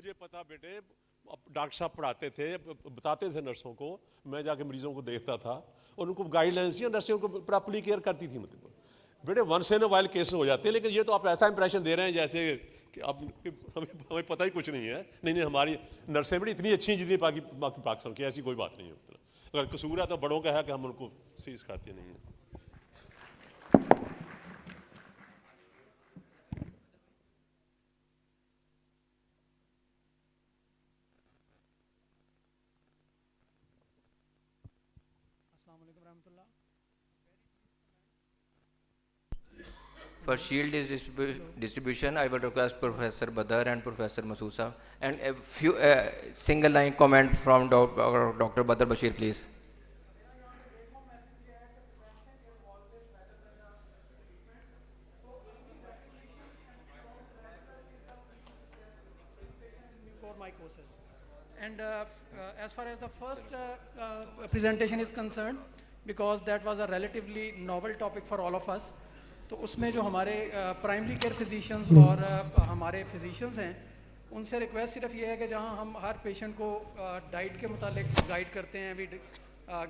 मुझे पता बेटे, डॉक्टर साहब पढ़ाते थे, बताते थे नर्सों को, मैं जाके मरीजों को देखता था और उनको गाइडलाइंस थी, नर्सें उनको प्रॉपर्ली केयर करती थी। मतलब बेटे once in a while cases हो जाते हैं, लेकिन ये तो आप ऐसा इंप्रेशन दे रहे हैं जैसे कि आप हमें पता ही कुछ नहीं है। नहीं, हमारी नर्सें बड़ी इतनी अच्छी हैं जितनी बाकी पाकिस्तान की, ऐसी कोई बात नहीं है। मतलब अगर कसूर है तो बड़ों का है कि हम उनको सही सिखाते नहीं हैं। For shield distribution, I will request Professor Badar and Professor Masusa, and a few single line comment from Dr. Badar Bashir, please. And as far as the first presentation is concerned, because that was a relatively novel topic for all of us, तो उसमें जो हमारे primary care physicians और हमारे physicians हैं, उनसे request सिर्फ ये है कि जहाँ हम हर पेशेंट को डाइट के मुतालिक गाइड करते हैं, we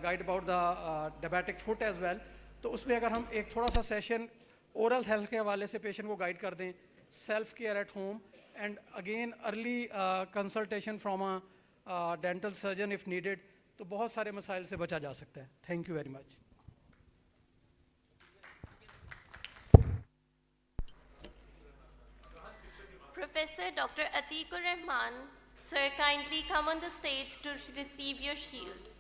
guide about the diabetic foot as well, तो उसमें अगर हम एक थोड़ा सा सेशन ओरल हेल्थ के हवाले से पेशेंट को गाइड कर दें, self care at home, and again early consultation from a dental surgeon if needed, तो बहुत सारे मसाइल से बचा जा सकता है. Thank you very much. Professor Dr. Atikur Rahman, sir, kindly come on the stage to receive your shield.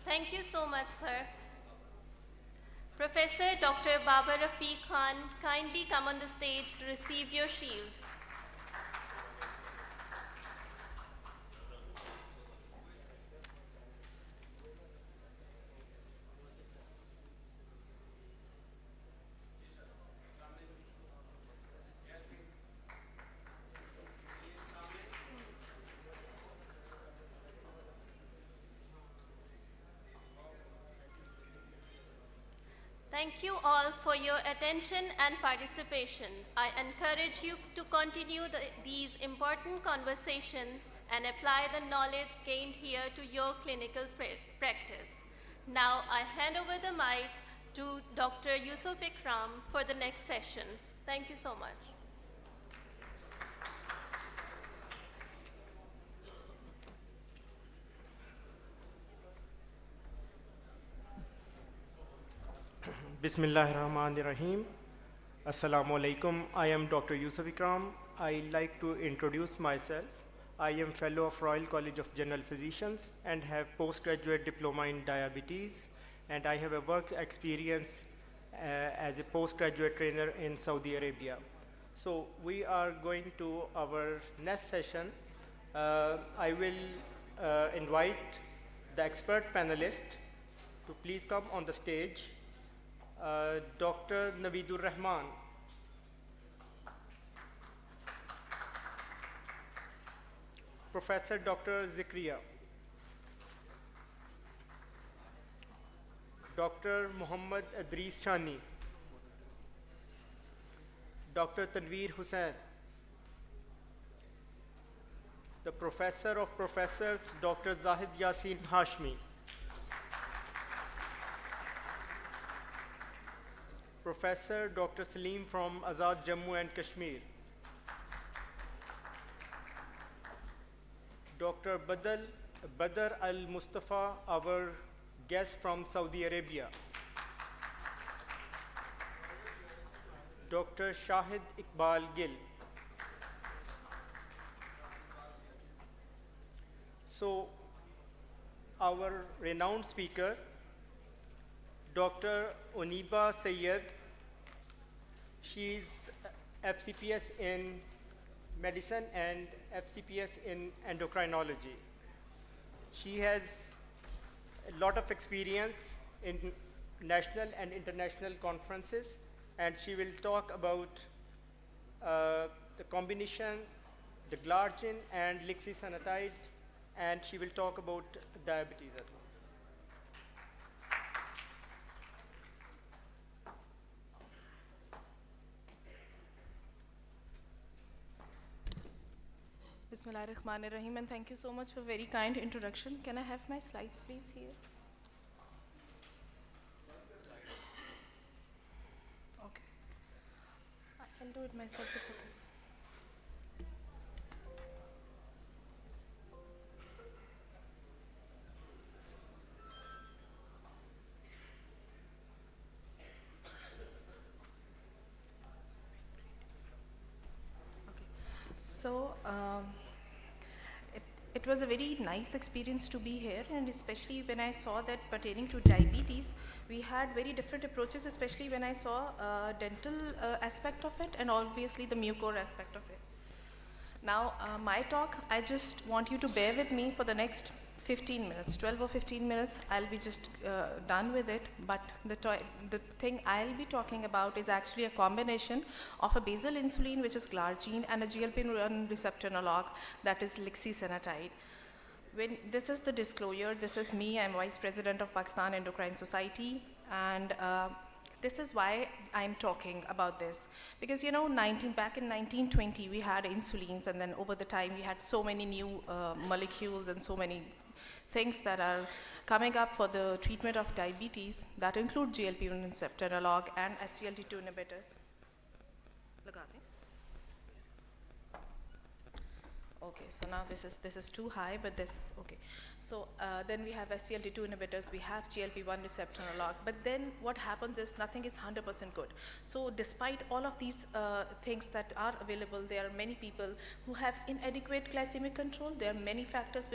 Thank you so much, sir. Professor Dr. Baba Rafiq Khan, kindly come on the stage to receive your shield. Thank you all for your attention and participation. I encourage you to continue these important conversations and apply the knowledge gained here to your clinical practice. Now I hand over the mic to Dr. Yusuf Ikram for the next session. Thank you so much. Bismillahirrahmanirrahim. Assalamu alaikum. I am Dr. Yusuf Ikram. I like to introduce myself. I am fellow of Royal College of General Physicians and have postgraduate diploma in diabetes, and I have a work experience as a postgraduate trainer in Saudi Arabia. So we are going to our next session. I will invite the expert panelist to please come on the stage. Dr. Naveedur Rahman, Professor Dr. Zikriya, Dr. Muhammad Adris Chani, Dr. Tanveer Hussain, the Professor of Professors, Dr. Zahid Yasin Hashmi, Professor Dr. Salim from Azad Jammu and Kashmir, Dr. Badr Al-Mustafa, our guest from Saudi Arabia, Dr. Shahid Iqbal Gill. So, our renowned speaker, Dr. Uneeba Syed, she is FCPS in medicine and FCPS in endocrinology. She has a lot of experience in national and international conferences, and she will talk about the combination, the Glargine and Lixisenatide, and she will talk about diabetes as well. Bismillahirrahmanirrahim, and thank you so much for very kind introduction. Can I have my slides, please, here? Okay. I'll do it myself, it's okay. So, it was a very nice experience to be here, and especially when I saw that pertaining to diabetes, we had very different approaches, especially when I saw dental aspect of it and obviously the mucor aspect of it. Now, my talk, I just want you to bear with me for the next 15 minutes, 12 or 15 minutes, I'll be just done with it, but the thing I'll be talking about is actually a combination of a basal insulin, which is Glargine, and a GLP-1 receptor analog, that is Lixisenatide. This is the disclosure, this is me, I'm Vice President of Pakistan Endocrine Society, and this is why I'm talking about this. Because you know, back in 1920, we had insulins, and then over the time, we had so many new molecules and so many things that are coming up for the treatment of diabetes that include GLP-1 receptor analog and SGLT2 inhibitors. Okay, so now this is too high, but this, okay. So then we have SGLT2 inhibitors, we have GLP-1 receptor analog, but then what happens is nothing is 100% good. So despite all of these things that are available, there are many people who have inadequate glycemic control. There are many factors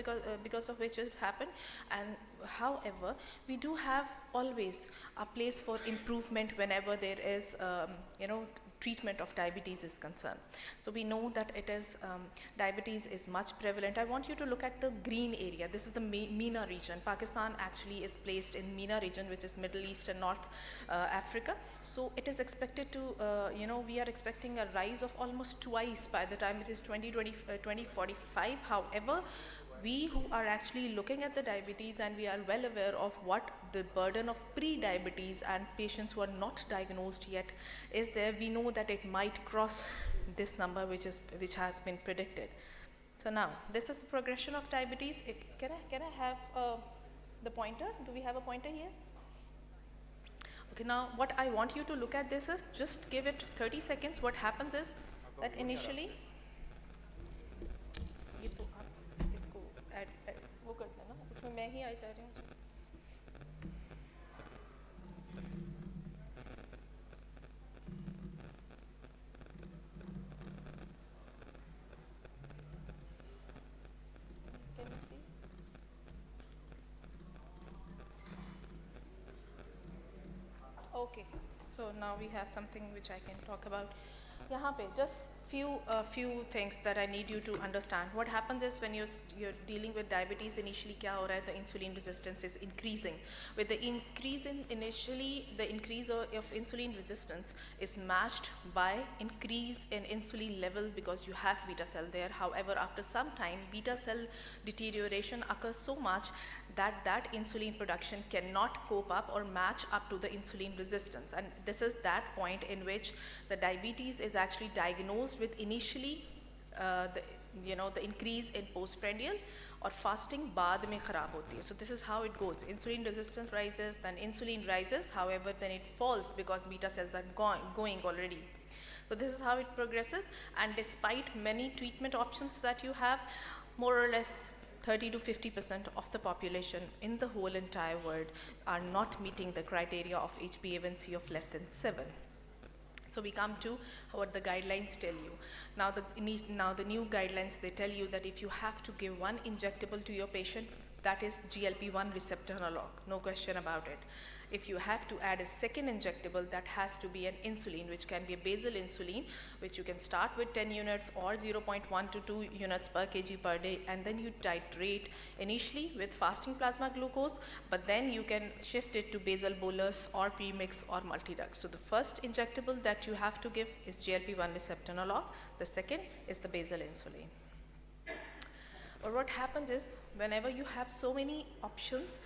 because of which it's happened, and however, we do have always a place for improvement whenever there is, treatment of diabetes is concerned. So we know that it is, diabetes is much prevalent. I want you to look at the green area. This is the MENA region. Pakistan actually is placed in MENA region, which is Middle East and North Africa. So it is expected to, we are expecting a rise of almost twice by the time it is 2045. However, we who are actually looking at the diabetes, and we are well aware of what the burden of pre-diabetes and patients who are not diagnosed yet is there, we know that it might cross this number which has been predicted. So now, this is the progression of diabetes. Can I have the pointer? Do we have a pointer here? Okay, now what I want you to look at this is, just give it 30 seconds. What happens is that initially, वो कर देना, इसमें मैं ही आ जा रही हूँ. Can you see? Okay, so now we have something which I can talk about. यहाँ पे just few things that I need you to understand. What happens is when you're dealing with diabetes, initially क्या हो रहा है, the insulin resistance is increasing. With the increase in the increase of insulin resistance is matched by increase in insulin level because you have beta cell there. However, after some time, beta cell deterioration occurs so much that insulin production cannot cope up or match up to the insulin resistance, and this is that point in which the diabetes is actually diagnosed with initially the increase in postprandial or fasting बाद में खराब होती है. So this is how it goes. Insulin resistance rises, then insulin rises, however then it falls because beta cells are going already. So this is how it progresses, and despite many treatment options that you have, more or less 30 to 50% of the population in the whole entire world are not meeting the criteria of HbA1c of less than 7. So we come to what the guidelines tell you. Now the new guidelines, they tell you that if you have to give one injectable to your patient, that is GLP-1 receptor analog, no question about it. If you have to add a second injectable, that has to be an insulin, which can be a basal insulin, which you can start with 10 units or 0.1 to 2 units per kg per day, and then you titrate initially with fasting plasma glucose, but then you can shift it to basal bolus or premix or multidrug. So the first injectable that you have to give is GLP-1 receptor analog. The second is the basal insulin. Or what happens is, whenever you have so many options,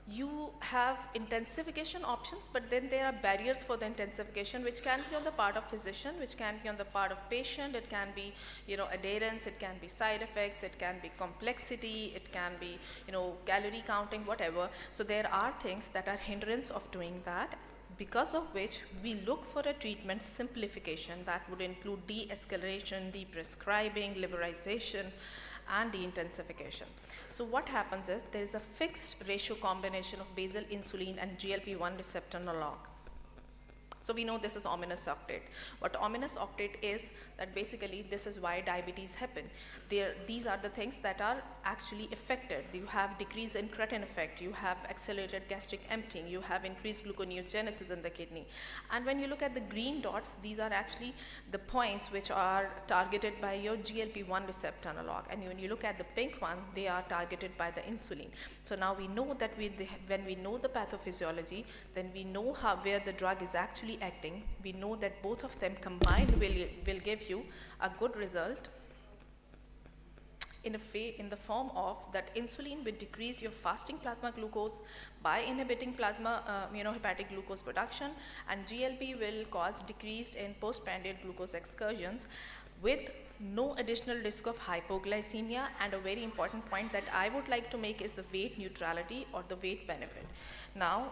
you have intensification options, but then there are barriers for the intensification, which can be on the part of physician, which can be on the part of patient. It can be, adherence, it can be side effects, it can be complexity, it can be, calorie counting, whatever. So there are things that are hindrance of doing that, because of which we look for a treatment simplification that would include de-escalation, de-prescribing, liberalization, and de-intensification. So what happens is, there is a fixed ratio combination of basal insulin and GLP-1 receptor analog. So we know this is ominous octet. What ominous octet is, that basically this is why diabetes happen. These are the things that are actually affected. You have decrease in incretin effect, you have accelerated gastric emptying, you have increased gluconeogenesis in the kidney. And when you look at the green dots, these are actually the points which are targeted by your GLP-1 receptor analog. And when you look at the pink one, they are targeted by the insulin. So now we know that when we know the pathophysiology, then we know where the drug is actually acting. We know that both of them combined will give you a good result in the form of that insulin will decrease your fasting plasma glucose by inhibiting plasma hepatic glucose production, and GLP will cause decreased in postprandial glucose excursions with no additional risk of hypoglycemia. And a very important point that I would like to make is the weight neutrality or the weight benefit. Now,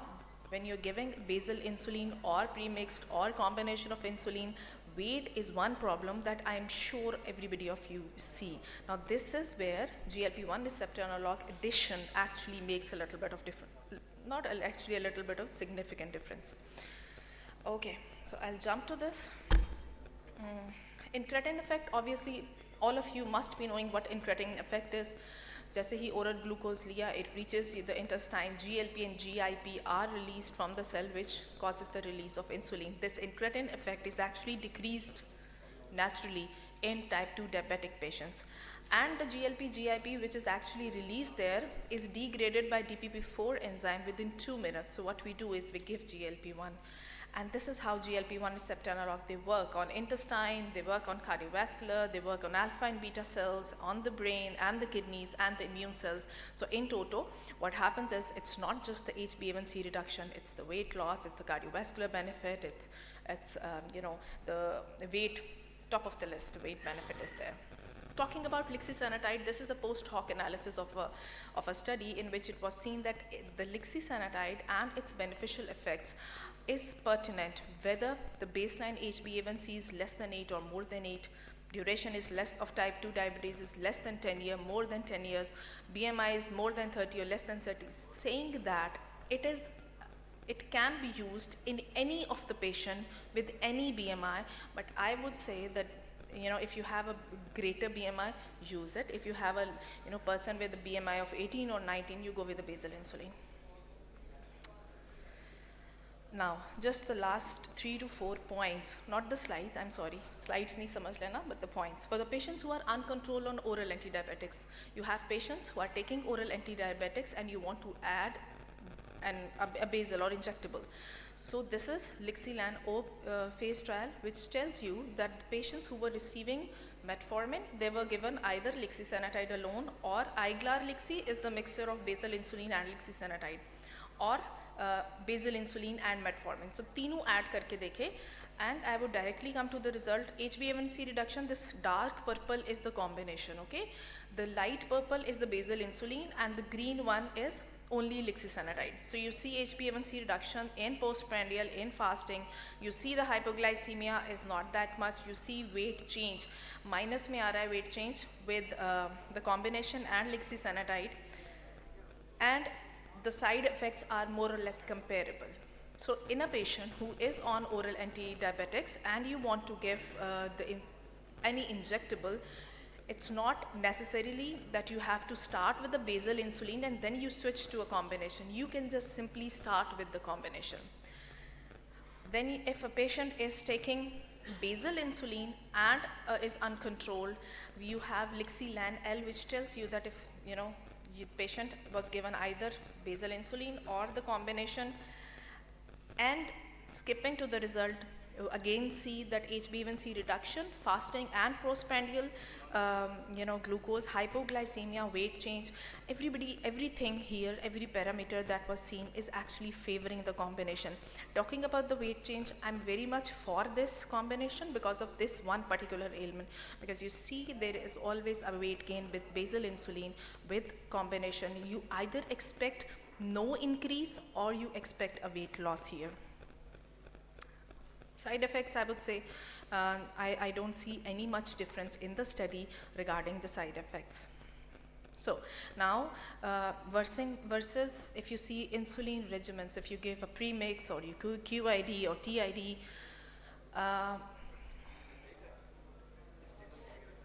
when you're giving basal insulin or premixed or combination of insulin, weight is one problem that I'm sure everybody of you see. Now this is where GLP-1 receptor analog addition actually makes a little bit of difference, not actually a little bit of significant difference. Okay, so I'll jump to this. Incretin effect, obviously all of you must be knowing what incretin effect is. जैसे ही oral glucose लिया, it reaches the intestine, GLP and GIP are released from the cell, which causes the release of insulin. This incretin effect is actually decreased naturally in type 2 diabetic patients. And the GLP, GIP, which is actually released there, is degraded by DPP4 enzyme within 2 minutes. So what we do is we give GLP-1. And this is how GLP-1 receptor analog, they work on intestine, they work on cardiovascular, they work on alpha and beta cells, on the brain and the kidneys and the immune cells. So in total, what happens is, it's not just the HbA1c reduction, it's the weight loss, it's the cardiovascular benefit, it's the weight, top of the list, the weight benefit is there. Talking about Lixisenatide, this is a post hoc analysis of a study in which it was seen that the Lixisenatide and its beneficial effects is pertinent whether the baseline HbA1c is less than 8 or more than 8, duration is less of type 2 diabetes is less than 10 years, more than 10 years, BMI is more than 30 or less than 30, saying that it can be used in any of the patient with any BMI. But I would say that if you have a greater BMI, use it. If you have a person with a BMI of 18 or 19, you go with the basal insulin. Now, just the last 3 to 4 points, not the slides, I'm sorry, slides nahi samajh lena, but the points. For the patients who are uncontrolled on oral antidiabetics, you have patients who are taking oral antidiabetics and you want to add a basal or injectable. So this is Lixilan phase trial, which tells you that the patients who were receiving metformin, they were given either Lixisenatide alone, or IGlarLixi is the mixture of basal insulin and Lixisenatide, or basal insulin and metformin. So तीनों add करके देखे, and I would directly come to the result. HbA1c reduction, this dark purple is the combination, okay? The light purple is the basal insulin and the green one is only Lixisenatide. So you see HbA1c reduction in postprandial, in fasting. You see the hypoglycemia is not that much. You see weight change. Minus में आ रहा है weight change with the combination and Lixisenatide. And the side effects are more or less comparable. So in a patient who is on oral antidiabetics and you want to give any injectable, it's not necessarily that you have to start with the basal insulin and then you switch to a combination. You can just simply start with the combination. Then if a patient is taking basal insulin and is uncontrolled, you have Lixisenatide which tells you that if patient was given either basal insulin or the combination, and skipping to the result, you again see that HbA1c reduction, fasting and postprandial, glucose, hypoglycemia, weight change, everything here, every parameter that was seen is actually favoring the combination. Talking about the weight change, I'm very much for this combination because of this one particular ailment, because you see there is always a weight gain with basal insulin. With combination, you either expect no increase or you expect a weight loss here. Side effects, I would say, I don't see any much difference in the study regarding the side effects. So now versus if you see insulin regimens, if you give a premix or you QID or TID,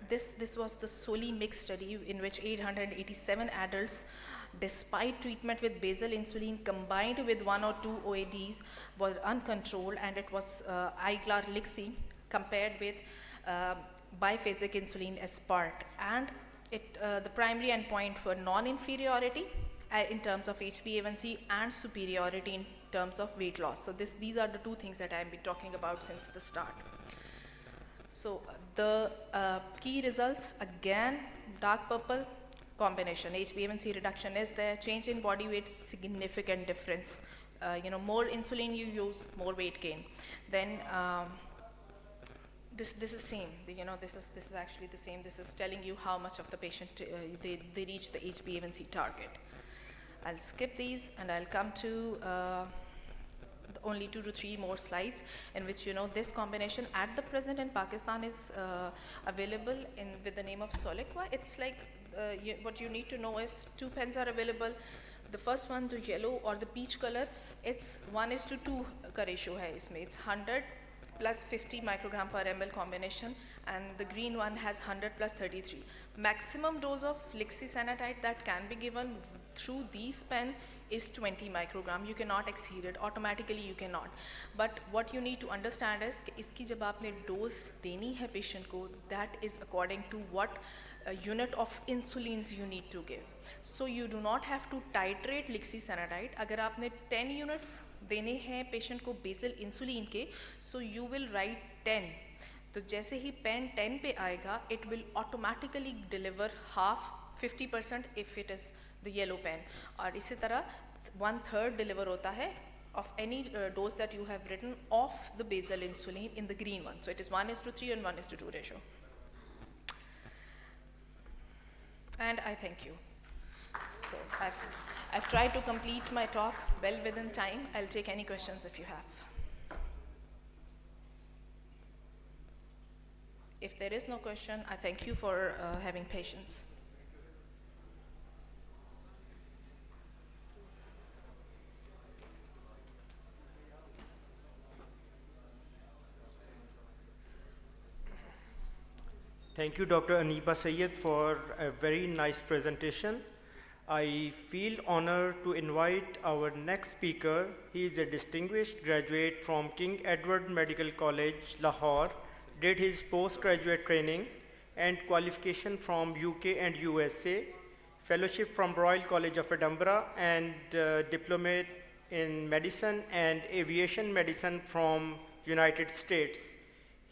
this was the solely mixed study in which 887 adults, despite treatment with basal insulin combined with 1 or 2 OADs, were uncontrolled, and it was IGlarLixi compared with biphasic insulin as part. And the primary endpoint were non-inferiority in terms of HbA1c and superiority in terms of weight loss. So these are the two things that I have been talking about since the start. So the key results, again, dark purple, combination. HbA1c reduction is there, change in body weight, significant difference. More insulin you use, more weight gain. Then this is same. This is actually the same. This is telling you how much of the patient they reach the HbA1c target. I'll skip these and I'll come to only 2 to 3 more slides in which this combination at the present in Pakistan is available with the name of Soliqua. It's like what you need to know is 2 pens are available. The first one, the yellow or the peach color, it's 1:2 का ratio है इसमें. It's 100 plus 50 microgram per ml combination, and the green one has 100 plus 33. Maximum dose of Lixisenatide that can be given through these pen is 20 microgram. You cannot exceed it. Automatically you cannot. But what you need to understand is कि इसकी जब आपने dose देनी है patient को, that is according to what unit of insulins you need to give. So you do not have to titrate Lixisenatide. अगर आपने 10 units देने हैं patient को basal insulin के, so you will write 10. तो जैसे ही pen 10 पे आएगा, it will automatically deliver half, 50% if it is the yellow pen. और इसी तरह 1/3 deliver होता है of any dose that you have written of the basal insulin in the green one. So it is 1:3 and 1:2 ratio. And I thank you. So I've tried to complete my talk well within time. I'll take any questions if you have. If there is no question, I thank you for having patience. Thank you, Dr. Uneeba Syed, for a very nice presentation. I feel honored to invite our next speaker. He is a distinguished graduate from King Edward Medical College, Lahore, did his postgraduate training and qualification from UK and USA, fellowship from Royal College of Edinburgh, and diplomate in medicine and aviation medicine from United States.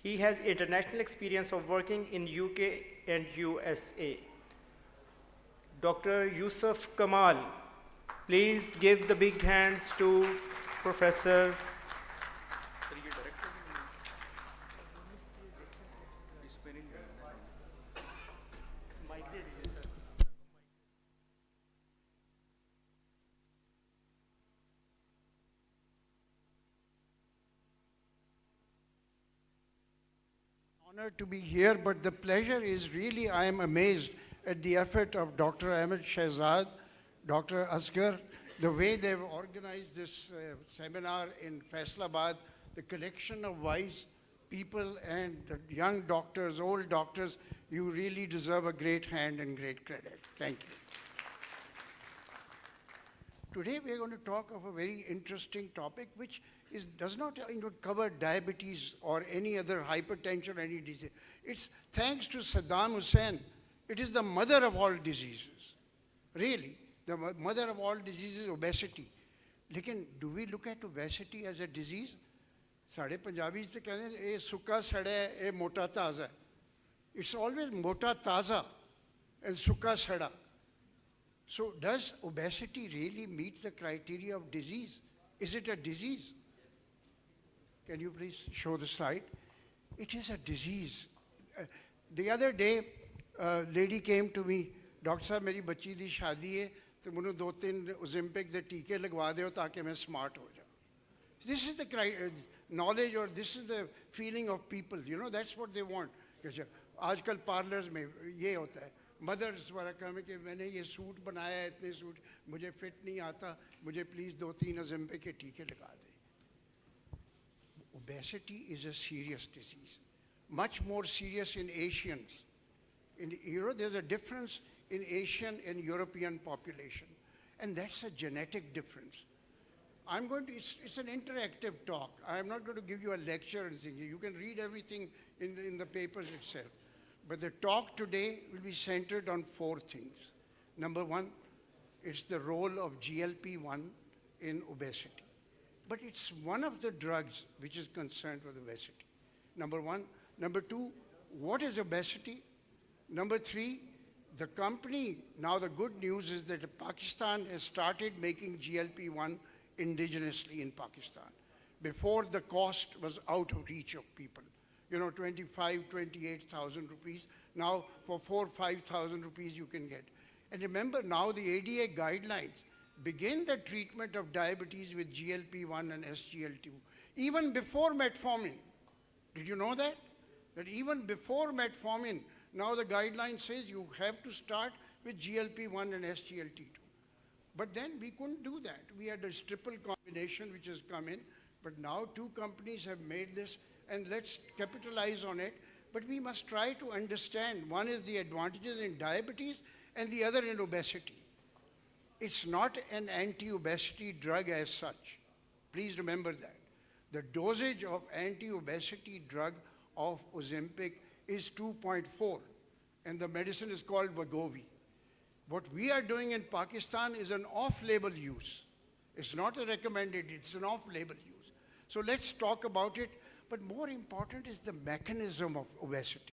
He has international experience of working in UK and USA. Dr. Yusuf Kamal, please give the big hands to Professor. Honored to be here, but the pleasure is really, I am amazed at the effort of Dr. Ahmed Shahzad, Dr. Asghar, the way they've organized this seminar in Faisalabad, the collection of wise people and the young doctors, old doctors, you really deserve a great hand and great credit. Thank you. Today we are going to talk of a very interesting topic which does not cover diabetes or any other hypertension or any disease. It's thanks to Saddam Hussein. It is the mother of all diseases. Really, the mother of all diseases, obesity. Lekin, do we look at obesity as a disease? Sade Punjabi se kehte hain, "Eh sukka sada hai, eh mota taza hai." It's always mota taza and sukka sada. So does obesity really meet the criteria of disease? Is it a disease? Can you please show the slide? It is a disease. The other day, a lady came to me, "Doctor sahab, meri bachchi di shaadi hai, to munu 2-3 Ozempic de teeke lagwa deo taaki main smart ho jaun." This is the knowledge, or this is the feeling of people. You know, that's what they want. आजकल parlours में ये होता है, mother's वाला काम है कि मैंने ये सूट बनाया है, इतने सूट मुझे फिट नहीं आता, मुझे प्लीज़ 2-3 Ozempic के टीके लगा दे. Obesity is a serious disease, much more serious in Asians. There's a difference in Asian and European population, and that's a genetic difference. It's an interactive talk. I'm not going to give you a lecture or anything. You can read everything in the papers itself. But the talk today will be centered on 4 things. Number 1, it's the role of GLP-1 in obesity. But it's one of the drugs which is concerned with obesity. Number 1. Number 2, what is obesity? Number 3, the company, now the good news is that Pakistan has started making GLP-1 indigenously in Pakistan. Before, the cost was out of reach of people. 28,000 rupees. Now for 4,000-5,000 rupees you can get. And remember, now the ADA guidelines begin the treatment of diabetes with GLP-1 and SGLT2, even before metformin. Did you know that? That even before metformin, now the guideline says you have to start with GLP-1 and SGLT2. But then we couldn't do that. We had this triple combination which has come in, but now 2 companies have made this, and let's capitalize on it. But we must try to understand, one is the advantages in diabetes and the other in obesity. It's not an anti-obesity drug as such. Please remember that. The dosage of anti-obesity drug of Ozempic is 2.4, and the medicine is called Wegovy. What we are doing in Pakistan is an off-label use. It's not a recommended, it's an off-label use. So let's talk about it. But more important is the mechanism of obesity.